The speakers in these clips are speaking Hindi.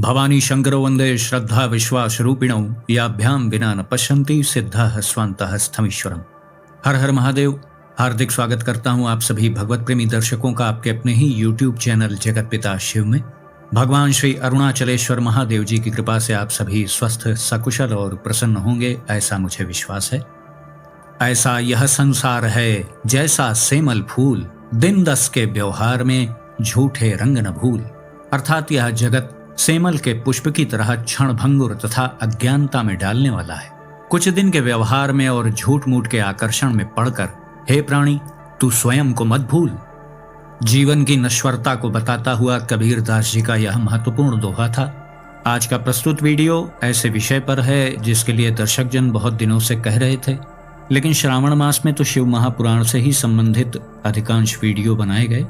भवानी शंकरो वंदे श्रद्धा विश्वास रूपिणौ याभ्याम विना न पश्यन्ति सिद्धः स्वान्तः स्थमीश्वरम। हर हर महादेव। हार्दिक स्वागत करता हूं आप सभी भगवत प्रेमी दर्शकों का आपके अपने ही YouTube चैनल जगत पिता शिव में। भगवान श्री अरुणाचलेश्वर महादेव जी की कृपा से आप सभी स्वस्थ सकुशल और प्रसन्न होंगे, ऐसा मुझे विश्वास है। ऐसा यह संसार है जैसा सेमल फूल, दिन दस के व्यवहार में झूठे रंग न भूल। अर्थात यह जगत सेमल के पुष्प की तरह क्षण भंगुर तथा अज्ञानता में डालने वाला है। कुछ दिन के व्यवहार में और झूठ मूठ के आकर्षण में पड़कर हे प्राणी, तू स्वयं को मत भूल। जीवन की नश्वरता को बताता हुआ कबीर दास जी का यह महत्वपूर्ण दोहा था। आज का प्रस्तुत वीडियो ऐसे विषय पर है जिसके लिए दर्शक जन बहुत दिनों से कह रहे थे, लेकिन श्रावण मास में तो शिव महापुराण से ही संबंधित अधिकांश वीडियो बनाए गए।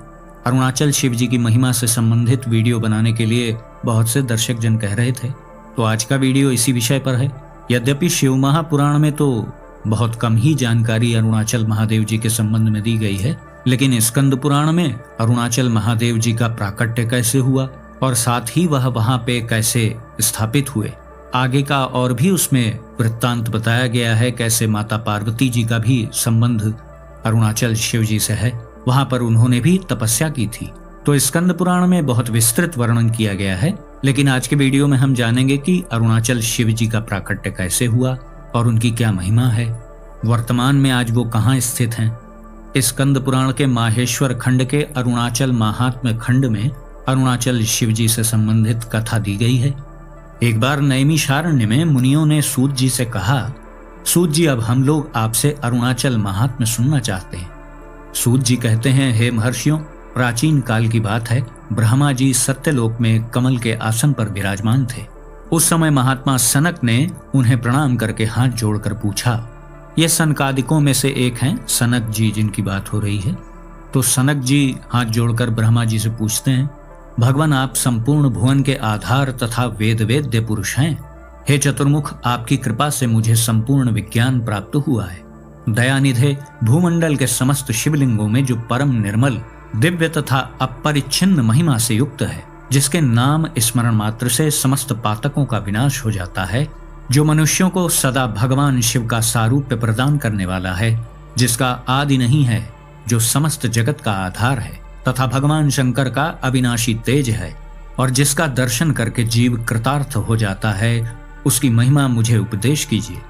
अरुणाचल शिव जी की महिमा से संबंधित वीडियो बनाने के लिए बहुत से दर्शक जन कह रहे थे, तो आज का वीडियो इसी विषय पर है। यद्यपि शिव महापुराण में तो बहुत कम ही जानकारी अरुणाचल महादेव जी के संबंध में दी गई है, लेकिन स्कंद पुराण में अरुणाचल महादेव जी का प्राकट्य कैसे हुआ और साथ ही वह वहां पे कैसे स्थापित हुए, आगे का और भी उसमें वृत्तांत बताया गया है। कैसे माता पार्वती जी का भी संबंध अरुणाचल शिव जी से है, वहां पर उन्होंने भी तपस्या की थी। तो स्कंद पुराण में बहुत विस्तृत वर्णन किया गया है, लेकिन आज के वीडियो में हम जानेंगे कि अरुणाचल शिव जी का प्राकट्य कैसे हुआ और उनकी क्या महिमा है, वर्तमान में आज वो कहाँ स्थित हैं। स्कंद पुराण के माहेश्वर खंड के अरुणाचल महात्म्य खंड में अरुणाचल शिव जी से संबंधित कथा दी गई है। एक बार नैमिषारण्य में मुनियों ने सूत जी से कहा, सूत जी, अब हम लोग आपसे अरुणाचल महात्म्य सुनना चाहते हैं। सूत जी कहते हैं, हे महर्षियों, प्राचीन काल की बात है, ब्रह्मा जी सत्यलोक में कमल के आसन पर विराजमान थे। उस समय महात्मा सनक ने उन्हें प्रणाम करके हाथ जोड़कर पूछा। ये सनकादिकों में से एक हैं सनक जी जिनकी बात हो रही है। तो सनक जी हाथ जोड़कर ब्रह्मा जी से पूछते हैं, भगवान, आप संपूर्ण भुवन के आधार तथा वेद वेद्य पुरुष हैं। हे चतुर्मुख, आपकी कृपा से मुझे संपूर्ण विज्ञान प्राप्त हुआ है। दयानिधे, भूमंडल के समस्त शिवलिंगों में जो परम निर्मल दिव्य तथा अपरिच्छिन्न महिमा से युक्त है, जिसके नाम स्मरण मात्र से समस्त पातकों का विनाश हो जाता है, जो मनुष्यों को सदा भगवान शिव का सारूप्य प्रदान करने वाला है, जिसका आदि नहीं है, जो समस्त जगत का आधार है तथा भगवान शंकर का अविनाशी तेज है और जिसका दर्शन करके जीव कृतार्थ हो जाता है, उसकी महिमा मुझे उपदेश कीजिए।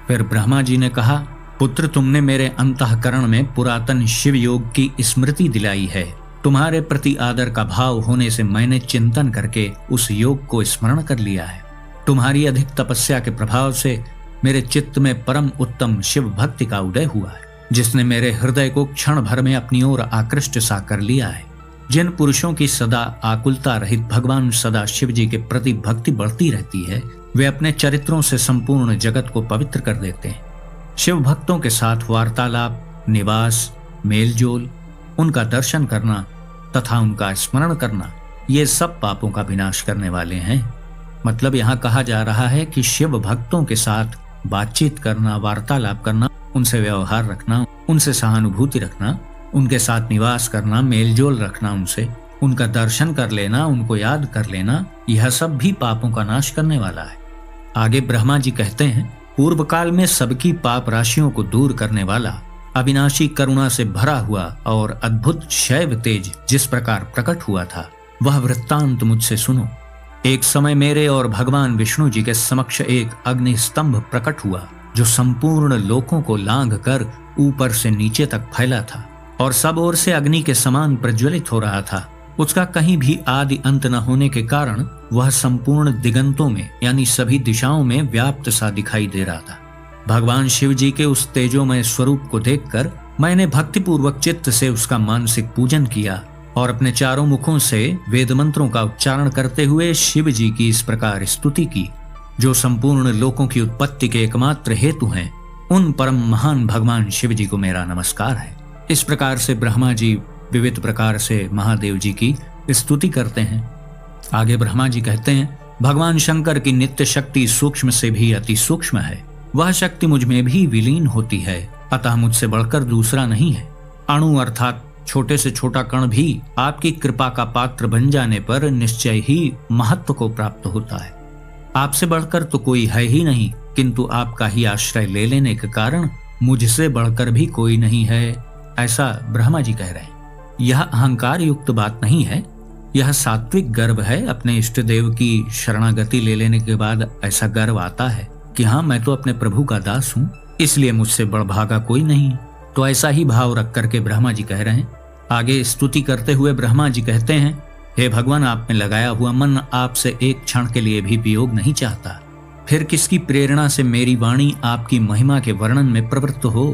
फिर ब्रह्मा जी ने कहा, पुत्र, तुमने मेरे अंतःकरण में पुरातन शिव योग की स्मृति दिलाई है। तुम्हारे प्रति आदर का भाव होने से मैंने चिंतन करके उस योग को स्मरण कर लिया है। तुम्हारी अधिक तपस्या के प्रभाव से मेरे चित्त में परम उत्तम शिव भक्ति का उदय हुआ है, जिसने मेरे हृदय को क्षण भर में अपनी ओर आकृष्ट सा कर लिया है। जिन पुरुषों की सदा आकुलता रहित भगवान सदा शिव जी के प्रति भक्ति बढ़ती रहती है, वे अपने चरित्रों से संपूर्ण जगत को पवित्र कर देते हैं। शिव भक्तों के साथ वार्तालाप, निवास, मेलजोल, उनका दर्शन करना तथा उनका स्मरण करना, ये सब पापों का विनाश करने वाले हैं। मतलब यहाँ कहा जा रहा है कि शिव भक्तों के साथ बातचीत करना, वार्तालाप करना, उनसे व्यवहार रखना, उनसे सहानुभूति रखना, उनके साथ निवास करना, मेलजोल रखना, उनका दर्शन कर लेना, उनको याद कर लेना, यह सब भी पापों का नाश करने वाला है। आगे ब्रह्मा जी कहते हैं, पूर्व काल में सबकी पाप राशियों को दूर करने वाला, अविनाशी करुणा से भरा हुआ और अद्भुत शैव तेज जिस प्रकार प्रकट हुआ था, वह वृत्तांत मुझसे सुनो। एक समय मेरे और भगवान विष्णु जी के समक्ष एक अग्नि स्तंभ प्रकट हुआ, जो संपूर्ण लोकों को लांघ कर ऊपर से नीचे तक फैला था और सब ओर से अग्नि के समान प्रज्वलित हो रहा था। उसका कहीं भी आदि अंत न होने के कारण वह संपूर्ण दिगंतों में यानी सभी दिशाओं में व्याप्त सा दिखाई दे रहा था। भगवान शिव जी के उस तेजोमय स्वरूप को देखकर मैंने भक्तिपूर्वक चित्त से उसका मानसिक पूजन किया और अपने चारों मुखों से वेद मंत्रों का उच्चारण करते हुए शिव जी की इस प्रकार स्तुति की, जो संपूर्ण लोकों की उत्पत्ति के एकमात्र हेतु हैं। उन परम महान भगवान शिव जी को मेरा नमस्कार है। इस प्रकार से ब्रह्मा जी विविध प्रकार से महादेव जी की स्तुति करते हैं। आगे ब्रह्मा जी कहते हैं, भगवान शंकर की नित्य शक्ति सूक्ष्म से भी अति सूक्ष्म है। वह शक्ति मुझ में भी विलीन होती है, अतः मुझसे बढ़कर दूसरा नहीं है। अणु अर्थात छोटे से छोटा कण भी आपकी कृपा का पात्र बन जाने पर निश्चय ही महत्व को प्राप्त होता है। आपसे बढ़कर तो कोई है ही नहीं, किंतु आपका ही आश्रय ले लेने के कारण मुझसे बढ़कर भी कोई नहीं है, ऐसा ब्रह्मा जी कह रहे हैं। यह अहंकार युक्त बात नहीं है, यह सात्विक गर्व है। अपने इष्ट देव की शरणागति ले लेने के बाद ऐसा गर्व आता है कि हाँ, मैं तो अपने प्रभु का दास हूँ, इसलिए मुझसे बड़भागा कोई नहीं। तो ऐसा ही भाव रख करके ब्रह्मा जी कह रहे हैं। आगे स्तुति करते हुए ब्रह्मा जी कहते हैं, हे भगवान, आप में लगाया हुआ मन आपसे एक क्षण के लिए भी वियोग नहीं चाहता, फिर किसकी प्रेरणा से मेरी वाणी आपकी महिमा के वर्णन में प्रवृत्त हो।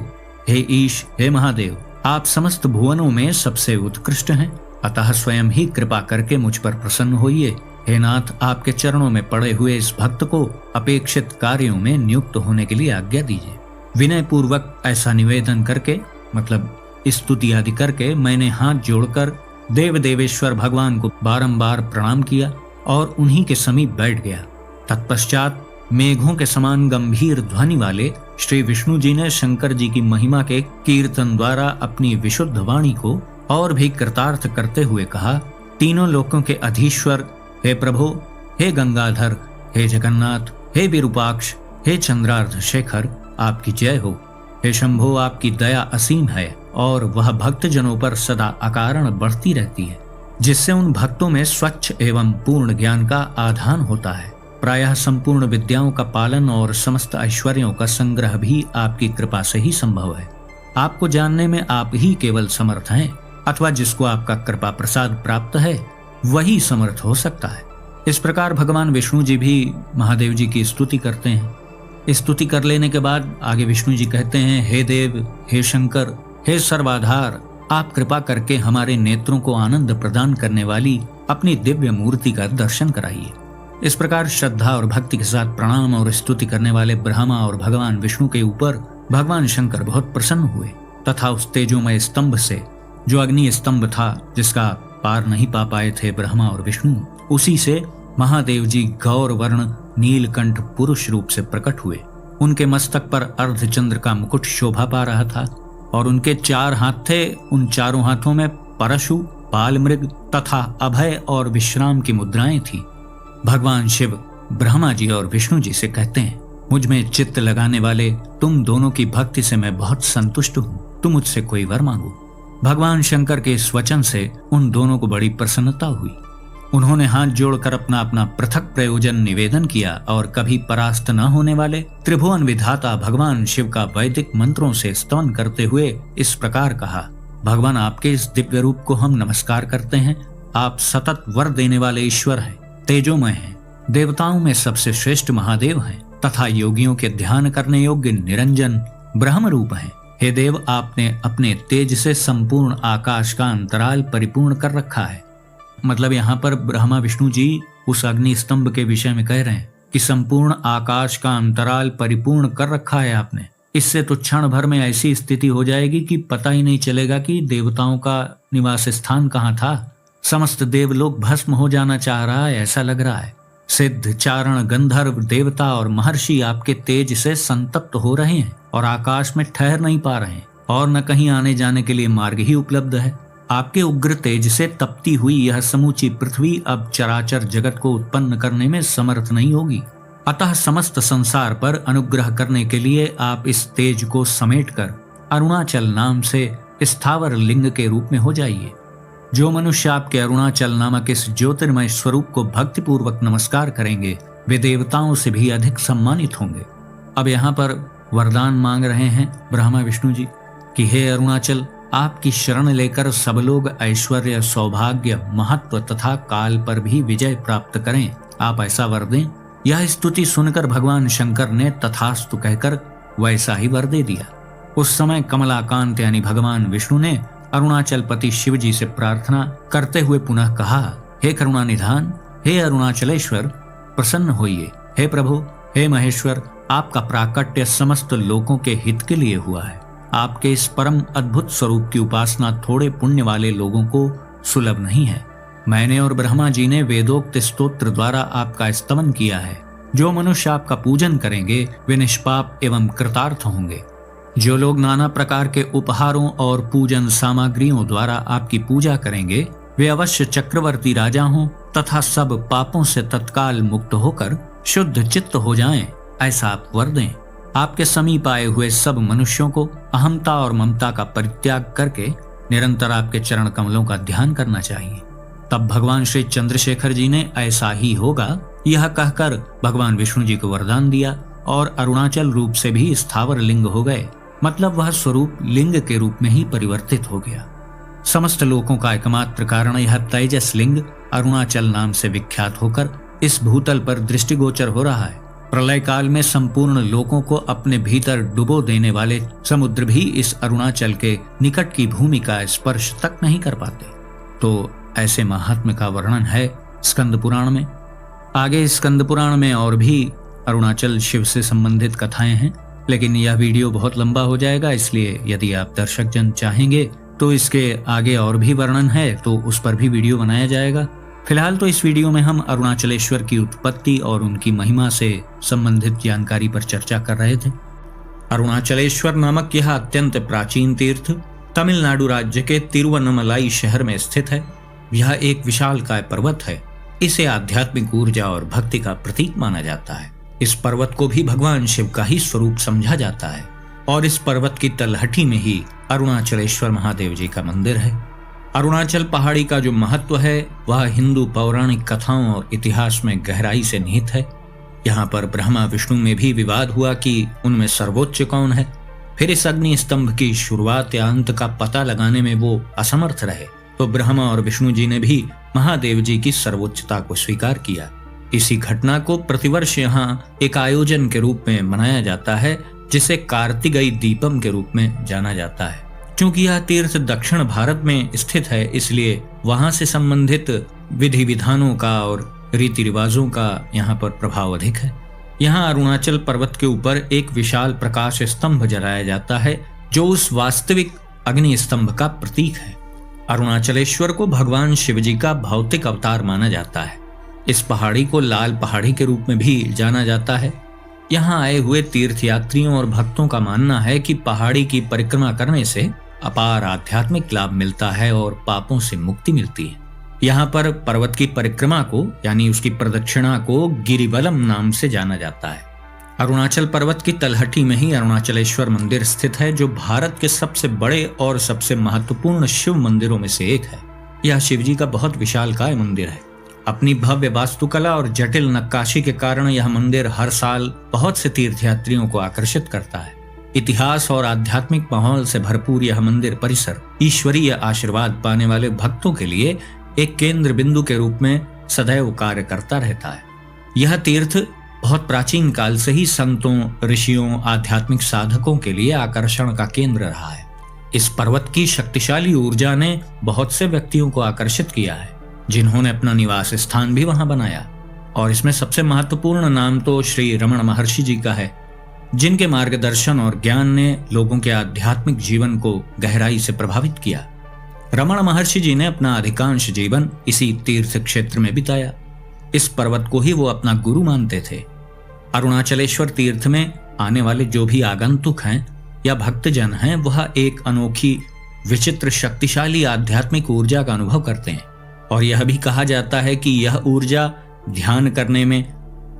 हे ईश, हे महादेव, आप समस्त भुवनों में सबसे उत्कृष्ट हैं, अतः स्वयं ही कृपा करके मुझ पर प्रसन्न होइए। हे नाथ, आपके चरणों में पड़े हुए इस भक्त को अपेक्षित कार्यों में नियुक्त होने के लिए आज्ञा दीजिए। विनय पूर्वक ऐसा निवेदन करके, मतलब स्तुति आदि करके, मैंने हाथ जोड़कर देव देवेश्वर भगवान को बारंबार प्रणाम किया और उन्हीं के समीप बैठ गया। तत्पश्चात मेघों के समान गंभीर ध्वनि वाले श्री विष्णु जी ने शंकर जी की महिमा के कीर्तन द्वारा अपनी विशुद्ध वाणी को और भी कृतार्थ करते हुए कहा, तीनों लोकों के अधीश्वर, हे प्रभु, हे गंगाधर, हे जगन्नाथ, हे विरूपाक्ष, हे चंद्रार्ध शेखर, आपकी जय हो। हे शंभो, आपकी दया असीम है और वह भक्त जनों पर सदा अकारण बढ़ती रहती है, जिससे उन भक्तों में स्वच्छ एवं पूर्ण ज्ञान का आधान होता है। प्रायः संपूर्ण विद्याओं का पालन और समस्त ऐश्वर्यों का संग्रह भी आपकी कृपा से ही संभव है। आपको जानने में आप ही केवल समर्थ हैं, अथवा जिसको आपका कृपा प्रसाद प्राप्त है वही समर्थ हो सकता है। इस प्रकार भगवान विष्णु जी भी महादेव जी की स्तुति करते हैं। स्तुति कर लेने के बाद आगे विष्णु जी कहते हैं, हे देव, हे शंकर, हे सर्वाधार, आप कृपा करके हमारे नेत्रों को आनंद प्रदान करने वाली अपनी दिव्य मूर्ति का दर्शन कराइए। इस प्रकार श्रद्धा और भक्ति के साथ प्रणाम और स्तुति करने वाले ब्रह्मा और भगवान विष्णु के ऊपर भगवान शंकर बहुत प्रसन्न हुए तथा उस तेजोमय स्तंभ से, जो अग्नि स्तंभ था जिसका पार नहीं पा पाए थे ब्रह्मा और विष्णु, उसी से महादेव जी गौर वर्ण नीलकंठ पुरुष रूप से प्रकट हुए। उनके मस्तक पर अर्धचंद्र का मुकुट शोभा पा रहा था और उनके 4 हाथ थे। उन चारों हाथों में परशु, बाल मृग तथा अभय और विश्राम की मुद्राएं थी। भगवान शिव ब्रह्मा जी और विष्णु जी से कहते हैं, मुझ में चित्त लगाने वाले तुम दोनों की भक्ति से मैं बहुत संतुष्ट हूँ, तुम मुझसे कोई वर मांगो। भगवान शंकर के इस वचन से उन दोनों को बड़ी प्रसन्नता हुई। उन्होंने हाथ जोड़कर अपना अपना पृथक प्रयोजन निवेदन किया और कभी परास्त न होने वाले त्रिभुवन विधाता भगवान शिव का वैदिक मंत्रों से स्तवन करते हुए इस प्रकार कहा, भगवान, आपके इस दिव्य रूप को हम नमस्कार करते हैं। आप सतत वर देने वाले ईश्वर हैं, तेजोमय हैं, देवताओं में सबसे श्रेष्ठ महादेव हैं तथा योगियों के ध्यान करने योग्य निरंजन ब्रह्म रूप हैं। हे देव, आपने अपने तेज से संपूर्ण आकाश का अंतराल परिपूर्ण कर रखा है। मतलब यहाँ पर ब्रह्मा विष्णु जी उस अग्नि स्तंभ के विषय में कह रहे हैं कि संपूर्ण आकाश का अंतराल परिपूर्ण कर रखा है आपने। इससे तो क्षण भर में ऐसी स्थिति हो जाएगी कि पता ही नहीं चलेगा कि देवताओं का निवास स्थान कहाँ था। समस्त देवलोक भस्म हो जाना चाह रहा है, ऐसा लग रहा है। सिद्ध, चारण, गंधर्व, देवता और महर्षि आपके तेज से संतप्त हो रहे हैं और आकाश में ठहर नहीं पा रहे हैं और न कहीं आने जाने के लिए मार्ग ही उपलब्ध है। आपके उग्र तेज से तपती हुई यह समूची पृथ्वी अब चराचर जगत को उत्पन्न करने में समर्थ नहीं होगी। अतः समस्त संसार पर अनुग्रह करने के लिए आप इस तेज को समेटकर अरुणाचल नाम से स्थावर लिंग के रूप में हो जाइए। जो मनुष्य आपके अरुणाचल नामक इस ज्योतिर्मय स्वरूप को भक्तिपूर्वक नमस्कार करेंगे, वे देवताओं से भी अधिक सम्मानित होंगे। अब यहाँ पर वरदान मांग रहे हैं ब्रह्मा विष्णु जी कि हे अरुणाचल, आपकी शरण लेकर सब लोग ऐश्वर्य, सौभाग्य, महत्व तथा काल पर भी विजय प्राप्त करें, आप ऐसा वर दें। यह स्तुति सुनकर भगवान शंकर ने तथास्तु कहकर वैसा ही वर दे दिया। उस समय कमलाकांत यानी भगवान विष्णु ने अरुणाचल पति शिव जी से प्रार्थना करते हुए पुनः कहा, हे करुणा निधान, हे अरुणाचलेश्वर, प्रसन्न होइए। हे प्रभु, हे महेश्वर, आपका प्राकट्य समस्त लोगों के हित के लिए हुआ है। आपके इस परम अद्भुत स्वरूप की उपासना थोड़े पुण्य वाले लोगों को सुलभ नहीं है। मैंने और ब्रह्मा जी ने वेदोक्त स्तोत्र द्वारा आपका स्तवन किया है। जो मनुष्य आपका पूजन करेंगे वे निष्पाप एवं कृतार्थ होंगे। जो लोग नाना प्रकार के उपहारों और पूजन सामग्रियों द्वारा आपकी पूजा करेंगे वे अवश्य चक्रवर्ती राजा हों तथा सब पापों से तत्काल मुक्त होकर शुद्ध चित्त हो जाएं, ऐसा आप वर दें। आपके समीप आए हुए सब मनुष्यों को अहमता और ममता का परित्याग करके निरंतर आपके चरण कमलों का ध्यान करना चाहिए। तब भगवान श्री चंद्रशेखर जी ने ऐसा ही होगा यह कहकर भगवान विष्णु जी को वरदान दिया और अरुणाचल रूप से भी स्थावर लिंग हो गए, मतलब वह स्वरूप लिंग के रूप में ही परिवर्तित हो गया। समस्त लोकों का एकमात्र कारण यह तेजस लिंग अरुणाचल नाम से विख्यात होकर इस भूतल पर दृष्टिगोचर हो रहा है। प्रलय काल में संपूर्ण लोकों को अपने भीतर डुबो देने वाले समुद्र भी इस अरुणाचल के निकट की भूमि का स्पर्श तक नहीं कर पाते। तो ऐसे महात्म्य का वर्णन है स्कंद पुराण में। आगे स्कंद पुराण में और भी अरुणाचल शिव से संबंधित कथाएं हैं, लेकिन यह वीडियो बहुत लंबा हो जाएगा, इसलिए यदि आप दर्शक जन चाहेंगे तो इसके आगे और भी वर्णन है तो उस पर भी वीडियो बनाया जाएगा। फिलहाल तो इस वीडियो में हम अरुणाचलेश्वर की उत्पत्ति और उनकी महिमा से संबंधित जानकारी पर चर्चा कर रहे थे। अरुणाचलेश्वर नामक यह अत्यंत प्राचीन तीर्थ तमिलनाडु राज्य के तिरुवन्नमलाई शहर में स्थित है। यह एक विशालकाय पर्वत है। इसे आध्यात्मिक ऊर्जा और भक्ति का प्रतीक माना जाता है। इस पर्वत को भी भगवान शिव का ही स्वरूप समझा जाता है और इस पर्वत की तलहटी में ही अरुणाचलेश्वर महादेव जी का मंदिर है। अरुणाचल पहाड़ी का जो महत्व है वह हिंदू पौराणिक कथाओं और इतिहास में गहराई से निहित है। यहाँ पर ब्रह्मा विष्णु में भी विवाद हुआ कि उनमें सर्वोच्च कौन है। फिर इस अग्नि स्तंभ की शुरुआत या अंत का पता लगाने में वो असमर्थ रहे तो ब्रह्मा और विष्णु जी ने भी महादेव जी की सर्वोच्चता को स्वीकार किया। इसी घटना को प्रतिवर्ष यहाँ एक आयोजन के रूप में मनाया जाता है जिसे कार्तिकेय दीपम के रूप में जाना जाता है। क्योंकि यह तीर्थ दक्षिण भारत में स्थित है इसलिए वहां से संबंधित विधि विधानों का और रीति रिवाजों का यहाँ पर प्रभाव अधिक है। यहाँ अरुणाचल पर्वत के ऊपर एक विशाल प्रकाश स्तंभ जलाया जाता है जो उस वास्तविक अग्नि स्तंभ का प्रतीक है। अरुणाचलेश्वर को भगवान शिवजी का भौतिक अवतार माना जाता है। इस पहाड़ी को लाल पहाड़ी के रूप में भी जाना जाता है। यहाँ आए हुए तीर्थयात्रियों और भक्तों का मानना है कि पहाड़ी की परिक्रमा करने से अपार आध्यात्मिक लाभ मिलता है और पापों से मुक्ति मिलती है। यहाँ पर पर्वत की परिक्रमा को यानी उसकी प्रदक्षिणा को गिरिवलम नाम से जाना जाता है। अरुणाचल पर्वत की तलहटी में ही अरुणाचलेश्वर मंदिर स्थित है जो भारत के सबसे बड़े और सबसे महत्वपूर्ण शिव मंदिरों में से एक है। यह शिवजी का बहुत विशालकाय मंदिर है। अपनी भव्य वास्तुकला और जटिल नक्काशी के कारण यह मंदिर हर साल बहुत से तीर्थयात्रियों को आकर्षित करता है। इतिहास और आध्यात्मिक माहौल से भरपूर यह मंदिर परिसर ईश्वरीय आशीर्वाद पाने वाले भक्तों के लिए एक केंद्र बिंदु के रूप में सदैव कार्य करता रहता है। यह तीर्थ बहुत प्राचीन काल से ही संतों, ऋषियों, आध्यात्मिक साधकों के लिए आकर्षण का केंद्र रहा है। इस पर्वत की शक्तिशाली ऊर्जा ने बहुत से व्यक्तियों को आकर्षित किया है जिन्होंने अपना निवास स्थान भी वहां बनाया। और इसमें सबसे महत्वपूर्ण नाम तो श्री रमण महर्षि जी का है, जिनके मार्गदर्शन और ज्ञान ने लोगों के आध्यात्मिक जीवन को गहराई से प्रभावित किया। रमण महर्षि जी ने अपना अधिकांश जीवन इसी तीर्थ क्षेत्र में बिताया। इस पर्वत को ही वो अपना गुरु मानते थे। अरुणाचलेश्वर तीर्थ में आने वाले जो भी आगंतुक हैं या भक्तजन हैं वह एक अनोखी विचित्र शक्तिशाली आध्यात्मिक ऊर्जा का अनुभव करते हैं और यह भी कहा जाता है कि यह ऊर्जा ध्यान करने में,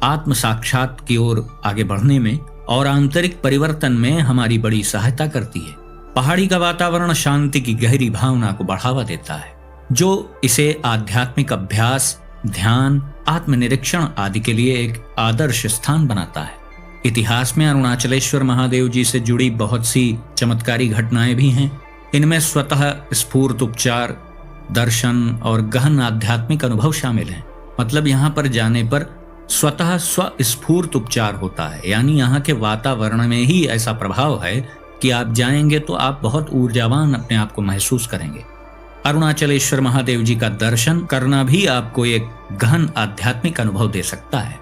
आत्म साक्षात की ओर आगे बढ़ने में और आंतरिक परिवर्तन में हमारी बड़ी सहायता करती है। पहाड़ी का वातावरण शांति की गहरी भावना को बढ़ावा देता है जो इसे आध्यात्मिक अभ्यास, ध्यान, आत्मनिरीक्षण आदि के लिए एक आदर्श स्थान बनाता है। इतिहास में अरुणाचलेश्वर महादेव जी से जुड़ी बहुत सी चमत्कारी घटनाएं भी हैं। इनमें स्वतः स्फूर्त उपचार, दर्शन और गहन आध्यात्मिक अनुभव शामिल हैं। मतलब यहाँ पर जाने पर स्वतः स्वस्फूर्त उपचार होता है, यानी यहाँ के वातावरण में ही ऐसा प्रभाव है कि आप जाएंगे तो आप बहुत ऊर्जावान अपने आप को महसूस करेंगे। अरुणाचलेश्वर महादेव जी का दर्शन करना भी आपको एक गहन आध्यात्मिक अनुभव दे सकता है।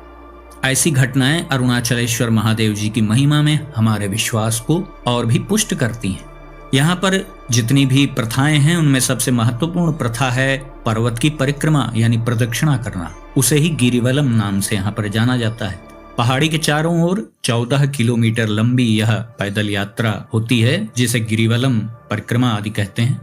ऐसी घटनाएं अरुणाचलेश्वर महादेव जी की महिमा में हमारे विश्वास को और भी पुष्ट करती हैं। यहाँ पर जितनी भी प्रथाएं हैं उनमें सबसे महत्वपूर्ण प्रथा है पर्वत की परिक्रमा यानी प्रदक्षिणा करना। उसे ही गिरिवलम नाम से यहाँ पर जाना जाता है। पहाड़ी के चारों ओर 14 किलोमीटर लंबी यह पैदल यात्रा होती है, जिसे गिरिवलम परिक्रमा आदि कहते हैं।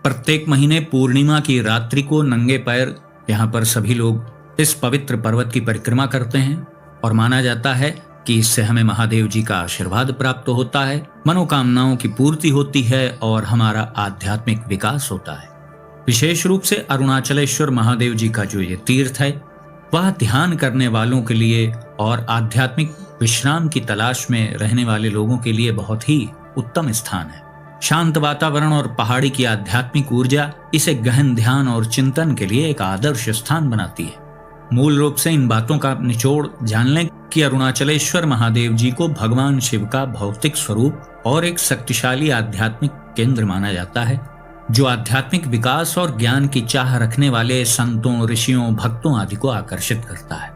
प्रत्येक महीने पूर्णिमा की रात्रि को नंगे पैर यहाँ पर सभी लोग इस पवित्र पर्वत की परिक्रमा करते हैं और माना जाता है कि इससे हमें महादेव जी का आशीर्वाद प्राप्त होता है, मनोकामनाओं की पूर्ति होती है और हमारा आध्यात्मिक विकास होता है। विशेष रूप से अरुणाचलेश्वर महादेव जी का जो ये तीर्थ है, वह ध्यान करने वालों के लिए और आध्यात्मिक विश्राम की तलाश में रहने वाले लोगों के लिए बहुत ही उत्तम स्थान है। शांत वातावरण और पहाड़ी की आध्यात्मिक ऊर्जा इसे गहन ध्यान और चिंतन के लिए एक आदर्श स्थान बनाती है। मूल रूप से इन बातों का निचोड़ जान लें कि अरुणाचलेश्वर महादेव जी को भगवान शिव का भौतिक स्वरूप और एक शक्तिशाली आध्यात्मिक केंद्र माना जाता है, जो आध्यात्मिक विकास और ज्ञान की चाह रखने वाले संतों, ऋषियों, भक्तों आदि को आकर्षित करता है।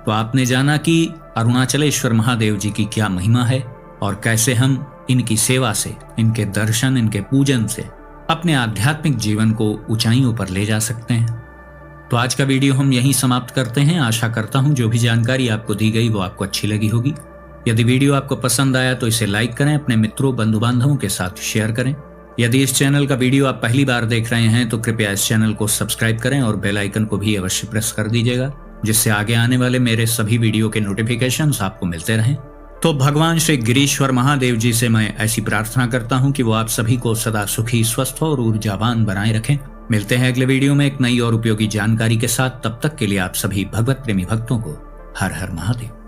तो आपने जाना कि अरुणाचलेश्वर महादेव जी की क्या महिमा है और कैसे हम इनकी सेवा से, इनके दर्शन, इनके पूजन से अपने आध्यात्मिक जीवन को ऊंचाइयों पर ले जा सकते हैं। तो आज का वीडियो हम यहीं समाप्त करते हैं। आशा करता हूं जो भी जानकारी आपको दी गई वो आपको अच्छी लगी होगी। यदि वीडियो आपको पसंद आया तो इसे लाइक करें, अपने मित्रों, बंधु बांधवों के साथ शेयर करें। यदि इस चैनल का वीडियो आप पहली बार देख रहे हैं तो कृपया इस चैनल को सब्सक्राइब करें और बेल आइकन को भी अवश्य प्रेस कर दीजिएगा, जिससे आगे आने वाले मेरे सभी वीडियो के नोटिफिकेशंस आपको मिलते रहें। तो भगवान श्री गिरीश्वर महादेव जी से मैं ऐसी प्रार्थना करता हूं कि वो आप सभी को सदा सुखी, स्वस्थ और ऊर्जावान बनाए रखें। मिलते हैं अगले वीडियो में एक नई और उपयोगी जानकारी के साथ। तब तक के लिए आप सभी भगवत प्रेमी भक्तों को हर हर महादेव।